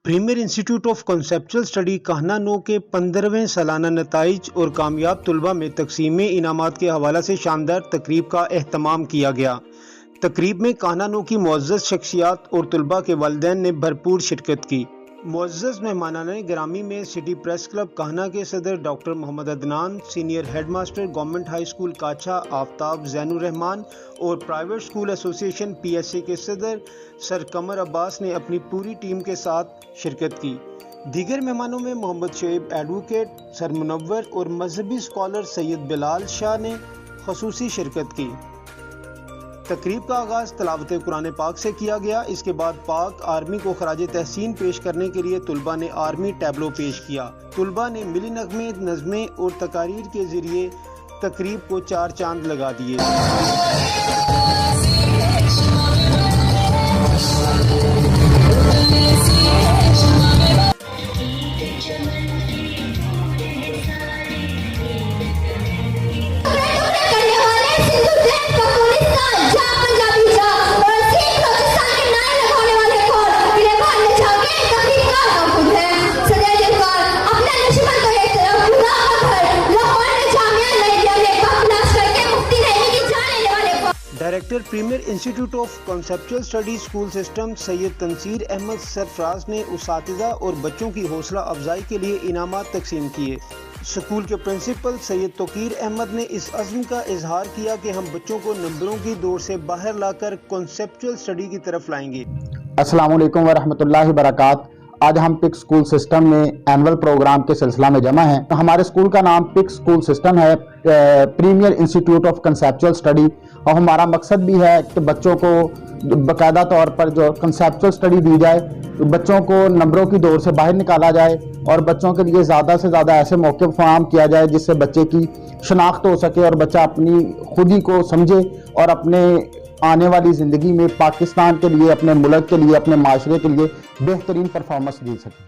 Premiere institute of conceptual study کہنا نو کے 15ویں سالانہ نتائج اور کامیاب طلباء میں تقسیم انعامات کے حوالے سے شاندار تقریب کا اہتمام کیا گیا۔ تقریب میں کہنا نو کی معزز شخصیات اور طلباء کے والدین نے بھرپور شرکت کی۔ معزز مہمانان گرامی میں سٹی پریس کلب کہنا کے صدر doctor Muhammad Adnan, senior head master government high school Kacha Aftab Zain ul-Rahman اور پرائیویٹ اسکول ایسوسی ایشن PSA کے صدر سر قمر عباس نے اپنی پوری ٹیم کے ساتھ شرکت کی۔ دیگر مہمانوں میں محمد شعیب ایڈوکیٹ، سر منور اور مذہبی اسکالر سید بلال شاہ نے خصوصی شرکت کی۔ تقریب کا آغاز تلاوت قرآن پاک سے کیا گیا۔ اس کے بعد پاک آرمی کو خراج تحسین پیش کرنے کے لیے طلباء نے آرمی ٹیبلو پیش کیا۔ طلباء نے ملی نغمے، نظمیں اور تقاریر کے ذریعے تقریب کو چار چاند لگا دیے۔ Director premier institute of conceptual study school system Syed Tanseer Ahmed Sarfraz نے اساتذہ اور بچوں کی حوصلہ افزائی کے لیے انعامات تقسیم کیے۔ اسکول کے پرنسپل سید توقیر احمد نے اس عزم کا اظہار کیا کہ ہم بچوں کو نمبروں کی دوڑ سے باہر لا کر کنسیپچل اسٹڈی کی طرف لائیں گے۔ السلام علیکم ورحمۃ اللہ وبرکاتہ۔ آج ہم پک اسکول سسٹم میں اینول پروگرام کے سلسلہ میں جمع ہیں۔ ہمارے اسکول کا نام پک اسکول سسٹم ہے، premier institute of conceptual study, اور ہمارا مقصد بھی ہے کہ بچوں کو باقاعدہ طور پر جو کنسیپچل اسٹڈی دی جائے، بچوں کو نمبروں کی دوڑ سے باہر نکالا جائے اور بچوں کے لیے زیادہ سے زیادہ ایسے موقع فراہم کیا جائے جس سے بچے کی شناخت ہو سکے اور بچہ اپنی خودی کو سمجھے اور اپنے آنے والی زندگی میں پاکستان کے لیے، اپنے ملک کے لیے، اپنے معاشرے کے لیے بہترین پرفارمنس دے سکے۔